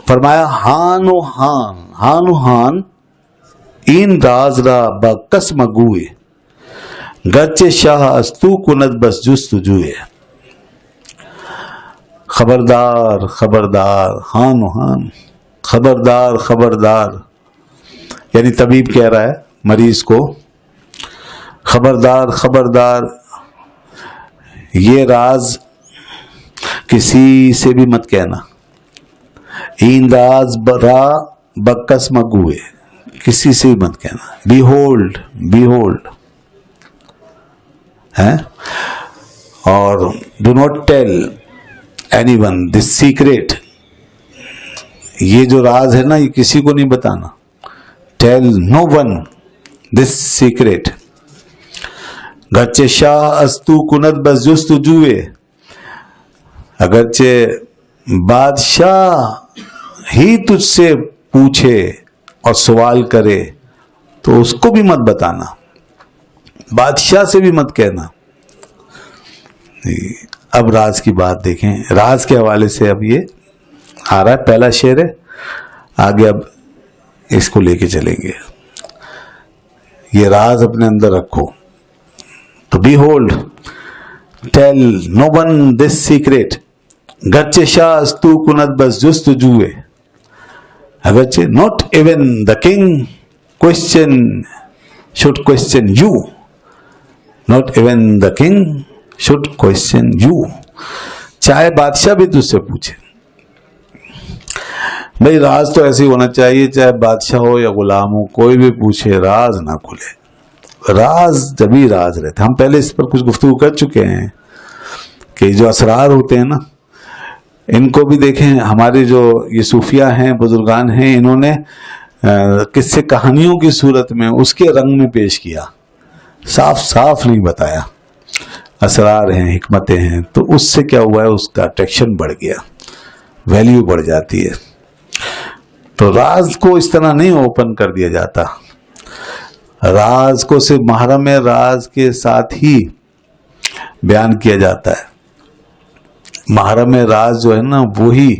فرمایا ہان و ہان این راز را با قسم گوئے گرچہ شاہ استو کند بس جستجوئے. خبردار خبردار، ہان و ہان، خبردار خبردار، یعنی طبیب کہہ رہا ہے مریض کو خبردار خبردار، یہ راز کسی سے بھی مت کہنا. این راز برا بکس مگوئے، کسی سے بھی مت کہنا. بی ہولڈ ہے. اور do not tell anyone this secret, یہ جو راز ہے نا یہ کسی کو نہیں بتانا. Tell no one this secret. گرچہ شاہ استو کنت بس جستجوئے، اگرچہ بادشاہ ہی تجھ سے پوچھے اور سوال کرے تو اس کو بھی مت بتانا، بادشاہ سے بھی مت کہنا. اب راز کی بات دیکھیں، راز کے حوالے سے اب یہ آ رہا ہے، پہلا شعر ہے، آگے اب اس کو لے کے چلیں گے. یہ راز اپنے اندر رکھو. تو behold tell no one this secret گرچہ شاہ استو کنت بس جستجوئے، اگرچہ not even the king should question you, not even the king should question you. چاہے بادشاہ بھی تجھ سے پوچھے. بھئی راز تو ایسے ہی ہونا چاہیے، چاہے بادشاہ ہو یا غلام ہو، کوئی بھی پوچھے راز نہ کھلے. راز جب ہی راز رہتا. ہم پہلے اس پر کچھ گفتگو کر چکے ہیں کہ جو اسرار ہوتے ہیں نا، ان کو بھی دیکھیں. ہمارے جو یہ صوفیہ ہیں، بزرگان ہیں، انہوں نے قصے کہانیوں کی صورت میں اس کے رنگ میں پیش کیا، صاف صاف نہیں بتایا. اسرار ہیں، حکمتیں ہیں، تو اس سے کیا ہوا ہے، اس کا اٹریکشن بڑھ گیا، ویلیو بڑھ جاتی ہے. تو راز کو اس طرح نہیں اوپن کر دیا جاتا. راز کو صرف محرم راز کے ساتھ ہی بیان کیا جاتا ہے. محرم راز جو ہے نا وہی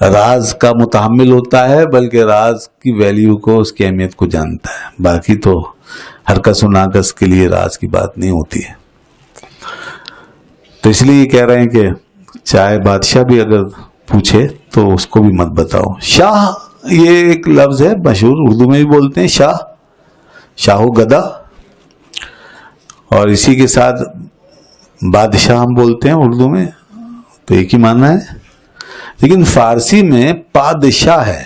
راز کا متحمل ہوتا ہے، بلکہ راز کی ویلیو کو، اس کی اہمیت کو جانتا ہے. باقی تو ہر کس و ناکس کے لیے راز کی بات نہیں ہوتی ہے. تو اس لیے یہ کہہ رہے ہیں کہ چاہے بادشاہ بھی اگر پوچھے تو اس کو بھی مت بتاؤ. شاہ یہ ایک لفظ ہے مشہور، اردو میں بھی بولتے ہیں شاہ، شاہو گدا، اور اسی کے ساتھ بادشاہ ہم بولتے ہیں اردو میں، تو ایک ہی معنی ہے. لیکن فارسی میں پادشاہ ہے،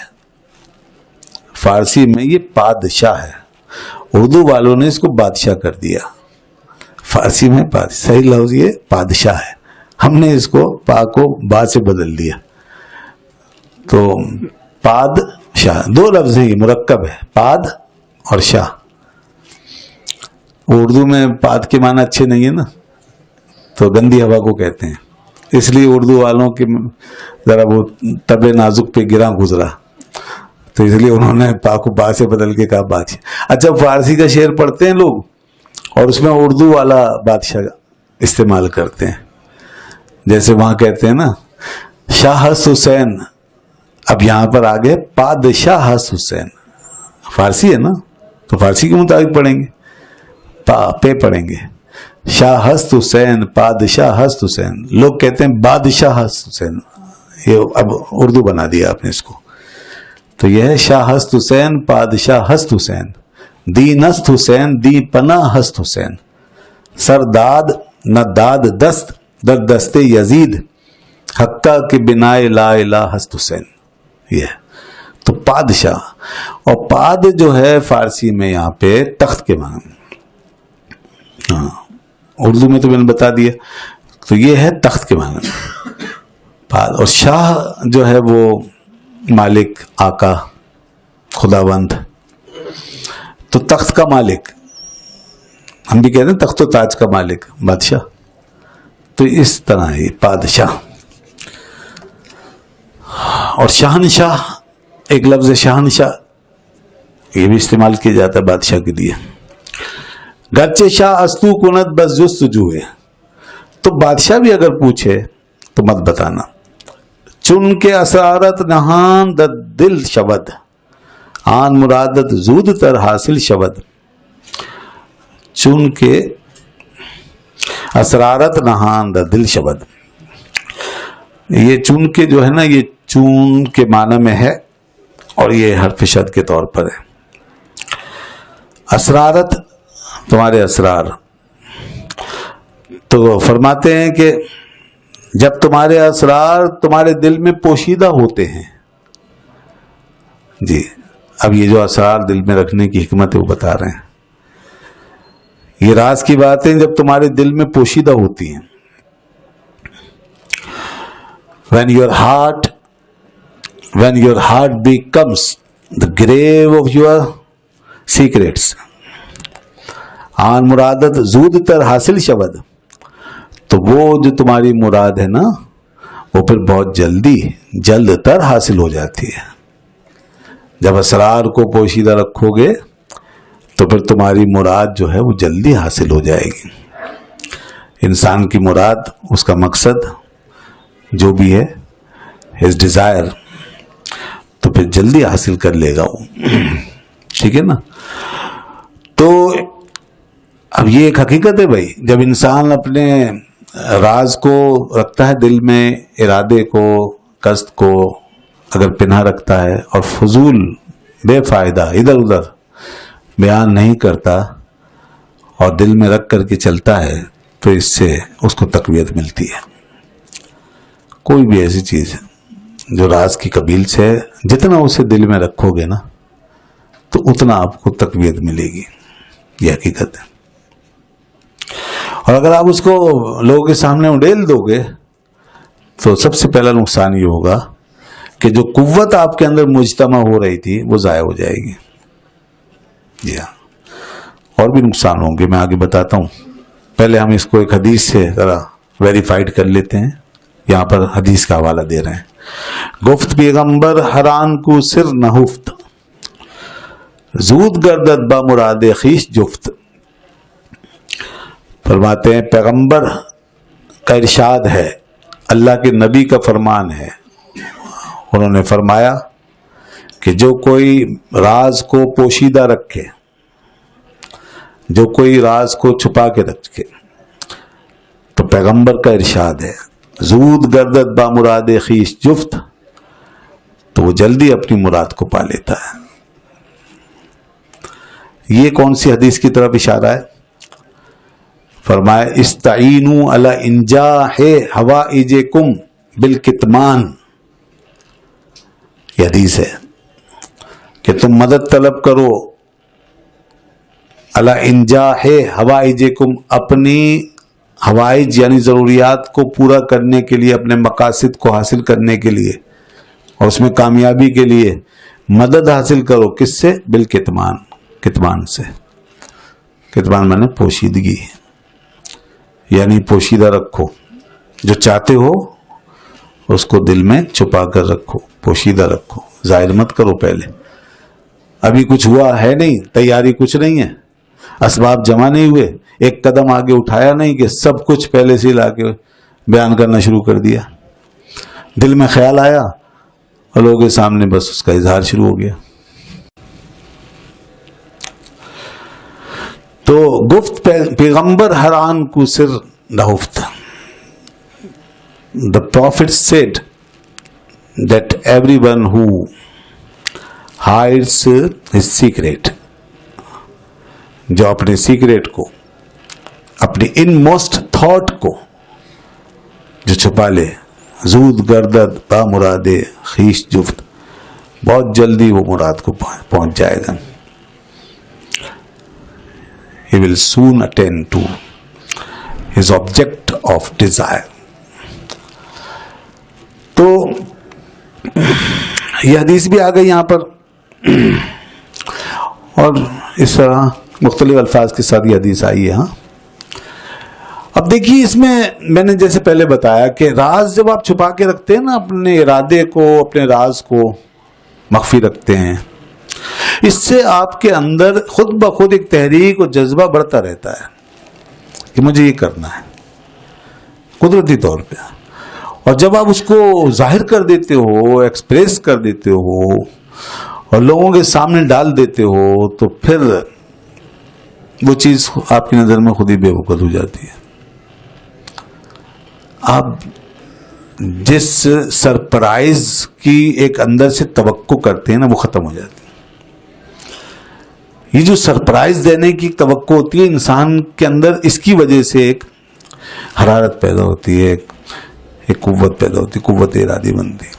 فارسی میں یہ پادشاہ ہے. اردو والوں نے اس کو بادشاہ کر دیا. فارسی میں صحیح لفظ یہ پادشاہ ہے، ہم نے اس کو پا کو با سے بدل دیا. تو پاد شاہ دو لفظ ہیں، یہ مرکب ہے، پاد اور شاہ. اردو میں پاد کے معنی اچھے نہیں ہے نا، تو گندی ہوا کو کہتے ہیں. اس لیے اردو والوں کے ذرا وہ طب نازک پہ گراں گزرا، تو اس لیے انہوں نے پا کو با سے بدل کے کہا بادشاہ. اچھا فارسی کا شعر پڑھتے ہیں لوگ اور اس میں اردو والا بادشاہ استعمال کرتے ہیں. جیسے وہاں کہتے ہیں نا شاہ ہست حسین، اب یہاں پر آگے پادشاہ ہست حسین. فارسی ہے نا، تو فارسی کے مطابق پڑھیں گے، پہ پڑھیں گے. شاہ ہست حسین، پادشاہ ہست حسین. لوگ کہتے ہیں بادشاہ ہست حسین، یہ اب اردو بنا دیا آپ نے اس کو. تو یہ ہے شاہ ہست حسین، پادشاہ ہست حسین، دین ہست حسین، دی پناہ ہست حسین، سرداد نہ داد دست در دست یزید، حقہ کے بنائے لا الہ ہست حسین. یہ تو پادشاہ. اور پاد جو ہے فارسی میں یہاں پہ تخت کے معنی، ہاں اردو میں تو میں نے بتا دیا. تو یہ ہے تخت کے معنی پاد. اور شاہ جو ہے وہ مالک، آقا، خداوند. تو تخت کا مالک، ہم بھی کہتے ہیں تخت و تاج کا مالک بادشاہ. تو اس طرح ہی پادشاہ. اور شہنشاہ، ایک لفظ شہنشاہ، یہ بھی استعمال کیا جاتا ہے بادشاہ کے لیے. گرچہ شاہ استو کنت بس جستجو ہے، تو بادشاہ بھی اگر پوچھے تو مت بتانا. چن کے اسرارت نہان دل شبد آن مرادت زود تر حاصل شبد. چن کے اسرارت نہان دل شبد. یہ چن کے جو ہے نا، یہ چون کے معنی میں ہے اور یہ حرف شد کے طور پر ہے. اسرارت تمہارے اسرار. تو فرماتے ہیں کہ جب تمہارے اسرار تمہارے دل میں پوشیدہ ہوتے ہیں. جی اب یہ جو اسرار دل میں رکھنے کی حکمت ہے وہ بتا رہے ہیں. یہ راز کی باتیں جب تمہارے دل میں پوشیدہ ہوتی ہیں. when your heart becomes the grave of your secrets آن مرادت زود تر حاصل شبد. تو وہ جو تمہاری مراد ہے نا وہ پھر بہت جلد تر حاصل ہو جاتی ہے. جب اسرار کو پوشیدہ رکھو گے تو پھر تمہاری مراد جو ہے وہ جلدی حاصل ہو جائے گی. انسان کی مراد، اس کا مقصد جو بھی ہے، his desire، تو پھر جلدی حاصل کر لے گا وہ. ٹھیک ہے نا. تو اب یہ ایک حقیقت ہے بھائی، جب انسان اپنے راز کو رکھتا ہے دل میں، ارادے کو، قصد کو اگر پنہا رکھتا ہے اور فضول بے فائدہ ادھر ادھر بیان نہیں کرتا اور دل میں رکھ کر کے چلتا ہے تو اس سے اس کو تقویت ملتی ہے. کوئی بھی ایسی چیز جو راز کی قبیل سے ہے، جتنا اسے دل میں رکھو گے نا تو اتنا آپ کو تقویت ملے گی. یہ حقیقت ہے. اور اگر آپ اس کو لوگوں کے سامنے اڈیل دو گے تو سب سے پہلا نقصان یہ ہوگا کہ جو قوت آپ کے اندر مجتمع ہو رہی تھی وہ ضائع ہو جائے گی. جی ہاں، اور بھی نقصان ہوں گے، میں آگے بتاتا ہوں. پہلے ہم اس کو ایک حدیث سے ذرا ویریفائڈ کر لیتے ہیں. یہاں پر حدیث کا حوالہ دے رہے ہیں. گفت پیغمبر حران کو سر نہفت زود گردد با مراد خویش جفت. فرماتے ہیں پیغمبر کا ارشاد ہے، اللہ کے نبی کا فرمان ہے. انہوں نے فرمایا کہ جو کوئی راز کو پوشیدہ رکھے، جو کوئی راز کو چھپا کے رکھے، تو پیغمبر کا ارشاد ہے زود گردد با مراد خویش جفت، تو وہ جلدی اپنی مراد کو پا لیتا ہے. یہ کون سی حدیث کی طرف اشارہ ہے؟ فرمایا استعینوا علی انجاح حوائجکم بالکتمان. یہ حدیث ہے کہ تم مدد طلب کرو علی انجاح حوائجکم، اپنی حوائج یعنی ضروریات کو پورا کرنے کے لیے، اپنے مقاصد کو حاصل کرنے کے لیے اور اس میں کامیابی کے لیے مدد حاصل کرو. کس سے؟ بالکتمان. کتمان سے، کتمان مانے پوشیدگی، یعنی پوشیدہ رکھو. جو چاہتے ہو اس کو دل میں چھپا کر رکھو، پوشیدہ رکھو، ظاہر مت کرو. پہلے ابھی کچھ ہوا ہے نہیں، تیاری کچھ نہیں ہے، اسباب جمع نہیں ہوئے، ایک قدم آگے اٹھایا نہیں کہ سب کچھ پہلے سے لا کے بیان کرنا شروع کر دیا. دل میں خیال آیا اور لوگوں کے سامنے بس اس کا اظہار شروع ہو گیا. تو گفت پیغمبر حران کو سر نہفت. The prophet said that everyone who hides his secret، جو اپنے سیکریٹ کو، اپنی ان موسٹ تھاٹ کو جو چھپا لے، زود گردد با مراد خویش جفت، بہت جلدی وہ مراد کو پہنچ جائے گا. He will soon attain to his object of desire. تو یہ حدیث بھی آ گئی یہاں پر، اور اس طرح مختلف الفاظ کے ساتھ یہ حدیث آئی ہے. ہاں اب دیکھیے اس میں نے جیسے پہلے بتایا کہ راز جب آپ چھپا کے رکھتے ہیں نا، اپنے ارادے کو، اپنے راز کو مخفی رکھتے ہیں، اس سے آپ کے اندر خود بخود ایک تحریک اور جذبہ بڑھتا رہتا ہے کہ مجھے یہ کرنا ہے، قدرتی طور پہ. اور جب آپ اس کو ظاہر کر دیتے ہو, ایکسپریس کر دیتے ہو اور لوگوں کے سامنے ڈال دیتے ہو, تو پھر وہ چیز آپ کی نظر میں خود ہی بے وقت ہو جاتی ہے. آپ جس سرپرائز کی ایک اندر سے توقع کرتے ہیں نا, وہ ختم ہو جاتی ہے. یہ جو سرپرائز دینے کی توقع ہوتی ہے انسان کے اندر, اس کی وجہ سے ایک حرارت پیدا ہوتی ہے, ایک قوت پیدا ہوتی ہے, قوت ارادی بنتی ہے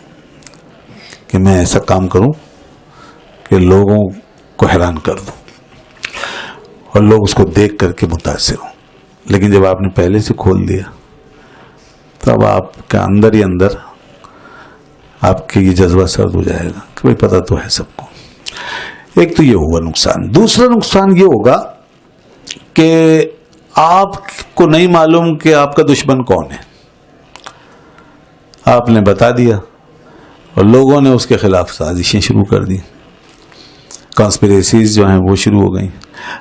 کہ میں ایسا کام کروں کہ لوگوں کو حیران کر دوں اور لوگ اس کو دیکھ کر کے متاثر ہوں. لیکن جب آپ نے پہلے سے کھول دیا تو اب آپ کے اندر ہی اندر آپ کے یہ جذبہ سرد ہو جائے گا کہ بھائی پتہ تو ہے سب کو. ایک تو یہ ہوا نقصان. دوسرا نقصان یہ ہوگا کہ آپ کو نہیں معلوم کہ آپ کا دشمن کون ہے. آپ نے بتا دیا اور لوگوں نے اس کے خلاف سازشیں شروع کر دی, کانسپریسیز جو ہیں وہ شروع ہو گئیں,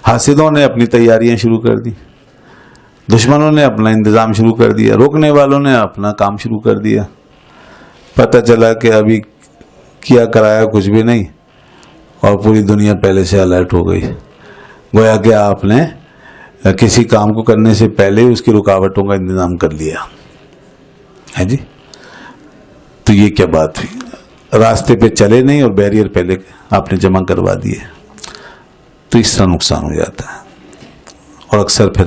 حاسدوں نے اپنی تیاریاں شروع کر دی, دشمنوں نے اپنا انتظام شروع کر دیا, روکنے والوں نے اپنا کام شروع کر دیا. پتہ چلا کہ ابھی کیا کرایا کچھ بھی نہیں اور پوری دنیا پہلے سے الرٹ ہو گئی, گویا کہ آپ نے کسی کام کو کرنے سے پہلے اس کی رکاوٹوں کا انتظام کر لیا ہے جی. تو یہ کیا بات ہوئی, راستے پہ چلے نہیں اور بیریئر پہلے آپ نے جمع کروا دیے. تو اس طرح نقصان ہو جاتا ہے اور اکثر پھر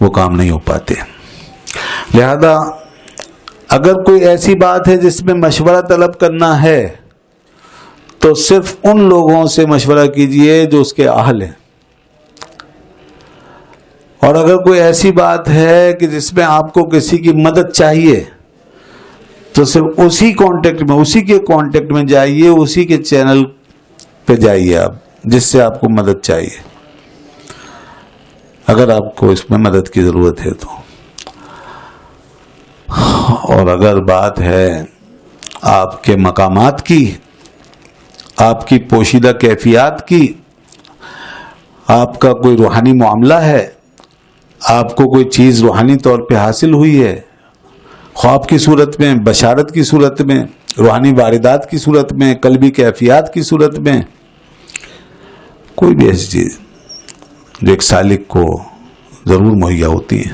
وہ کام نہیں ہو پاتے. لہذا اگر کوئی ایسی بات ہے جس میں مشورہ طلب کرنا ہے تو صرف ان لوگوں سے مشورہ کیجئے جو اس کے اہل ہیں, اور اگر کوئی ایسی بات ہے کہ جس میں آپ کو کسی کی مدد چاہیے تو صرف اسی کانٹیکٹ میں, اسی کے کانٹیکٹ میں جائیے, اسی کے چینل پہ جائیے آپ جس سے آپ کو مدد چاہیے, اگر آپ کو اس میں مدد کی ضرورت ہے تو. اور اگر بات ہے آپ کے مقامات کی, آپ کی پوشیدہ کیفیات کی, آپ کا کوئی روحانی معاملہ ہے, آپ کو کوئی چیز روحانی طور پہ حاصل ہوئی ہے, خواب کی صورت میں, بشارت کی صورت میں, روحانی واردات کی صورت میں, قلبی کیفیات کی صورت میں, کوئی بھی ایسی چیز جو ایک سالک کو ضرور مہیا ہوتی ہے,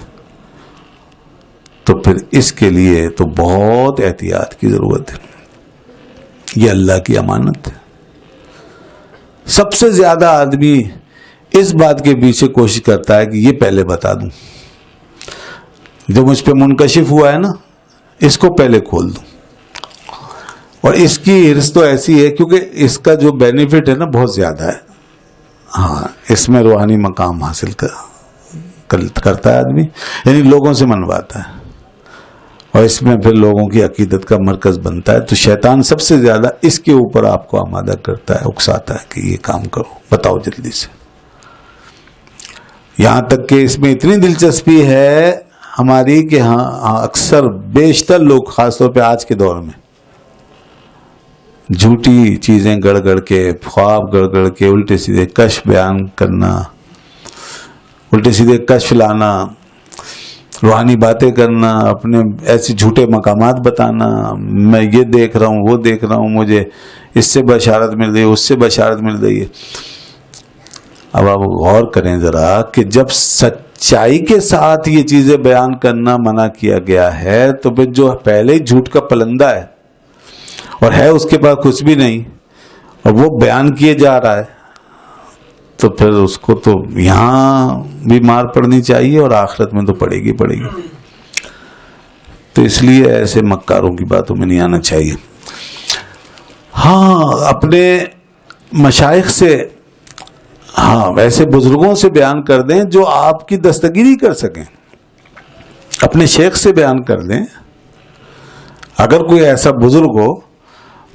تو پھر اس کے لیے تو بہت احتیاط کی ضرورت ہے. یہ اللہ کی امانت ہے. سب سے زیادہ آدمی اس بات کے پیچھے کوشش کرتا ہے کہ یہ پہلے بتا دوں, جو مجھ پہ منکشف ہوا ہے نا اس کو پہلے کھول دوں. اور اس کی ہرس تو ایسی ہے کیونکہ اس کا جو بینیفٹ ہے نا بہت زیادہ ہے. ہاں, اس میں روحانی مقام حاصل کرتا ہے آدمی, یعنی لوگوں سے منواتا ہے, اور اس میں پھر لوگوں کی عقیدت کا مرکز بنتا ہے. تو شیطان سب سے زیادہ اس کے اوپر آپ کو آمادہ کرتا ہے, اکساتا ہے کہ یہ کام کرو, بتاؤ جلدی سے. یہاں تک کہ اس میں اتنی دلچسپی ہے ہماری کہ ہاں اکثر بیشتر لوگ, خاص طور پہ آج کے دور میں, جھوٹی چیزیں گڑ گڑ کے, خواب گڑ گڑ کے, الٹے سیدھے کشف بیان کرنا, الٹے سیدھے کشف لانا, روحانی باتیں کرنا, اپنے ایسے جھوٹے مقامات بتانا, میں یہ دیکھ رہا ہوں, وہ دیکھ رہا ہوں, مجھے اس سے بشارت مل رہی ہے, اس سے بشارت مل رہی ہے. اب آپ غور کریں ذرا کہ جب سچائی کے ساتھ یہ چیزیں بیان کرنا منع کیا گیا ہے تو پھر جو پہلے ہی جھوٹ کا پلندہ ہے اور ہے اس کے پاس کچھ بھی نہیں اور وہ بیان کیے جا رہا ہے, تو پھر اس کو تو یہاں بھی مار پڑنی چاہیے اور آخرت میں تو پڑے گی پڑے گی. تو اس لیے ایسے مکاروں کی باتوں میں نہیں آنا چاہیے. ہاں, اپنے مشائخ سے, ہاں ویسے بزرگوں سے بیان کر دیں جو آپ کی دستگیری کر سکیں, اپنے شیخ سے بیان کر دیں. اگر کوئی ایسا بزرگ ہو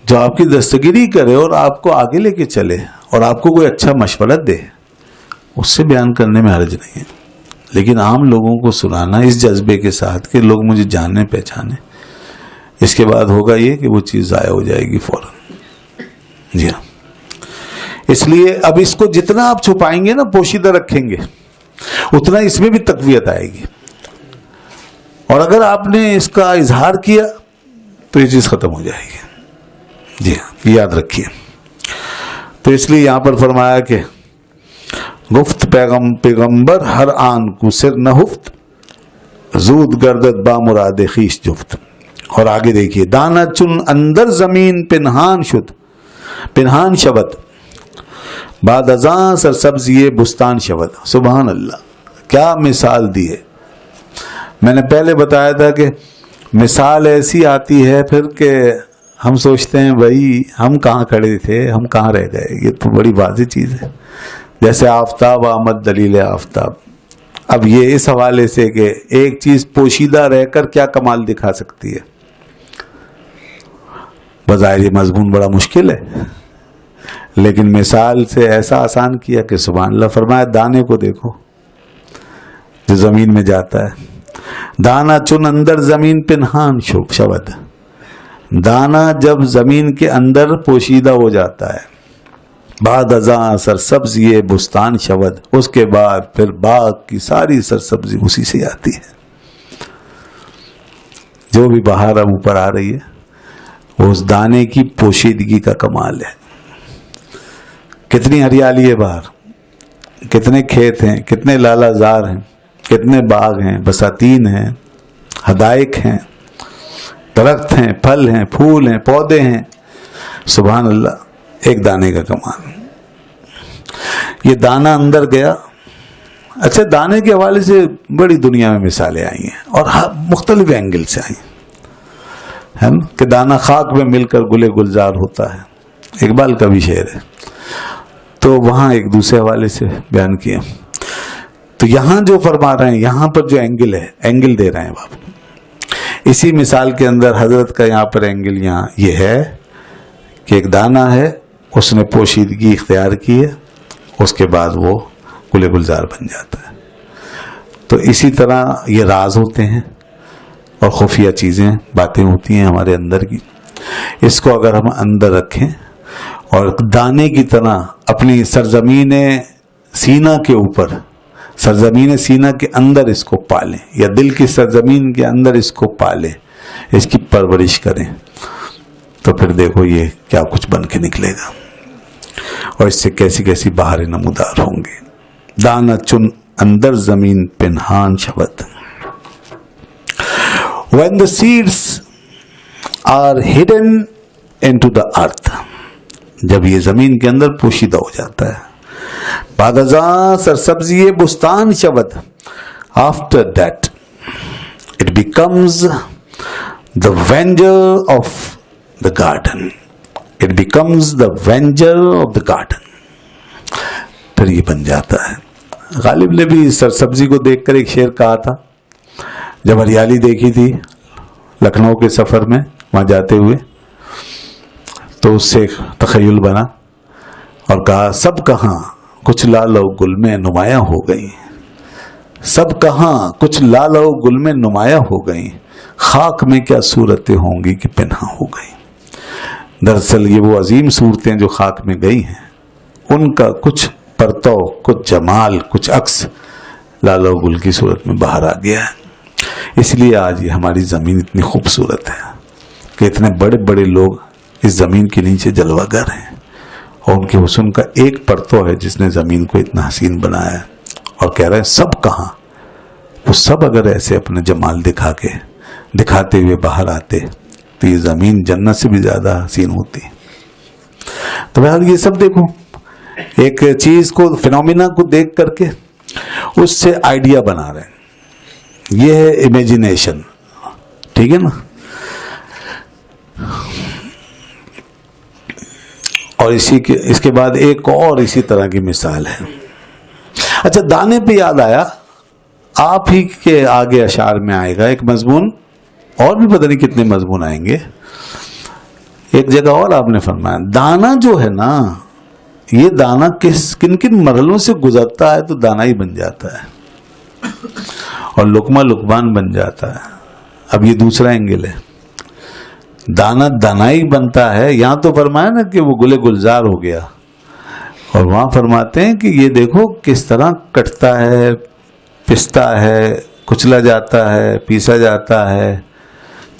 جو آپ کی دستگیری کرے اور آپ کو آگے لے کے چلے اور آپ کو کوئی اچھا مشورہ دے, اس سے بیان کرنے میں حرج نہیں ہے. لیکن عام لوگوں کو سنانا اس جذبے کے ساتھ کہ لوگ مجھے جاننے پہچانے, اس کے بعد ہوگا یہ کہ وہ چیز ضائع ہو جائے گی فوراً. جی ہاں, اس لیے اب اس کو جتنا آپ چھپائیں گے نا, پوشیدہ رکھیں گے, اتنا اس میں بھی تقویت آئے گی. اور اگر آپ نے اس کا اظہار کیا تو یہ چیز ختم ہو جائے گی. جی ہاں یاد رکھیے. تو اس لیے یہاں پر فرمایا کہ گفت پیغمبر ہر آن کو سر نہ ہفت زود گردت با مراد خیش جفت. اور آگے دیکھیے دانا چن اندر زمین پنہان شد پنہان شبد بعد ازاں سرسبز یہ بستان شبد. سبحان اللہ کیا مثال دی ہے. میں نے پہلے بتایا تھا کہ مثال ایسی آتی ہے پھر کہ ہم سوچتے ہیں بھائی ہم کہاں کھڑے تھے, ہم کہاں رہ گئے. یہ تو بڑی واضح چیز ہے. جیسے آفتاب آمد دلیل آفتاب. اب یہ اس حوالے سے کہ ایک چیز پوشیدہ رہ کر کیا کمال دکھا سکتی ہے. بظاہر یہ مضمون بڑا مشکل ہے لیکن مثال سے ایسا آسان کیا کہ سبحان اللہ. فرمایا دانے کو دیکھو جو زمین میں جاتا ہے. دانا چن اندر زمین پنہان شبد. دانا جب زمین کے اندر پوشیدہ ہو جاتا ہے بعد ازاں سرسبز یہ بستان شبد, اس کے بعد پھر باغ کی ساری سرسبزی اسی سے آتی ہے. جو بھی بہار اب اوپر آ رہی ہے وہ اس دانے کی پوشیدگی کا کمال ہے. کتنی ہریالی ہے باہر, کتنے کھیت ہیں, کتنے لالہ زار ہیں, کتنے باغ ہیں, بساتین ہیں, حدائق ہیں, درخت ہیں, پھل ہیں, پھول ہیں, پودے ہیں. سبحان اللہ ایک دانے کا کمال. یہ دانا اندر گیا. اچھا دانے کے حوالے سے بڑی دنیا میں مثالیں آئی ہیں اور مختلف اینگل سے آئی ہے نا کہ دانا خاک میں مل کر گلے گلزار ہوتا ہے. اقبال کا بھی شعر ہے تو وہاں ایک دوسرے حوالے سے بیان کیا. تو یہاں جو فرما رہے ہیں یہاں پر جو اینگل ہے اینگل دے رہے ہیں باپ. اسی مثال کے اندر حضرت کا یہاں پر اینگل یہاں یہ ہے کہ ایک دانہ ہے, اس نے پوشیدگی اختیار کی ہے, اس کے بعد وہ گل گلزار بن جاتا ہے. تو اسی طرح یہ راز ہوتے ہیں اور خفیہ چیزیں باتیں ہوتی ہیں ہمارے اندر کی. اس کو اگر ہم اندر رکھیں اور دانے کی طرح اپنی سرزمین سینہ کے اوپر, سرزمین سینہ کے اندر اس کو پالیں یا دل کی سرزمین کے اندر اس کو پالیں, اس کی پرورش کریں, تو پھر دیکھو یہ کیا کچھ بن کے نکلے گا اور اس سے کیسی کیسی بہاریں نمودار ہوں گے. دانا چن اندر زمین پنہان شبد. When the seeds are hidden into the earth, جب یہ زمین کے اندر پوشیدہ ہو جاتا ہے. بعد ازاں سرسبزی بستان شبد. After that it becomes the venger of the garden. It becomes the venger of the garden. پھر یہ بن جاتا ہے. غالب نے بھی سرسبزی کو دیکھ کر ایک شعر کہا تھا جب ہریالی دیکھی تھی لکھنؤ کے سفر میں وہاں جاتے ہوئے, تو اس سے ایک تخیل بنا اور کہا سب کہاں کچھ لال و گل میں نمایاں ہو گئی, سب کہاں کچھ لال و گل میں نمایاں ہو گئی, خاک میں کیا صورتیں ہوں گی کہ پنہاں ہو گئی. دراصل یہ وہ عظیم صورتیں جو خاک میں گئی ہیں ان کا کچھ پرتو, کچھ جمال, کچھ عکس لال و گل کی صورت میں باہر آ گیا ہے. اس لیے آج یہ ہماری زمین اتنی خوبصورت ہے کہ اتنے بڑے بڑے لوگ اس زمین کے نیچے جلوہ گر ہیں اور ان کے حسن کا ایک پرتو ہے جس نے زمین کو اتنا حسین بنایا ہے. اور کہہ رہے ہیں سب کہاں, وہ سب اگر ایسے اپنے جمال دکھاتے ہوئے باہر آتے تو یہ زمین جنت سے بھی زیادہ حسین ہوتی. تو بہرحال یہ سب دیکھو ایک چیز کو, فینومینا کو دیکھ کر کے اس سے آئیڈیا بنا رہے ہیں. یہ ہے امیجینیشن, ٹھیک ہے نا. اور اس کے بعد ایک اور اسی طرح کی مثال ہے. اچھا دانے پہ یاد آیا, آپ ہی کے آگے اشعار میں آئے گا ایک مضمون, اور بھی پتہ نہیں کتنے مضمون آئیں گے. ایک جگہ اور آپ نے فرمایا دانا جو ہے نا, یہ دانا کن کن مرحلوں سے گزرتا ہے تو دانا ہی بن جاتا ہے اور لقمہ لقمان بن جاتا ہے. اب یہ دوسرا اینگل ہے. دانا دانائی بنتا ہے, یہاں تو فرمایا نا کہ وہ گلے گلزار ہو گیا, اور وہاں فرماتے ہیں کہ یہ دیکھو کس طرح کٹتا ہے, پستا ہے, کچلا جاتا ہے, پیسا جاتا ہے,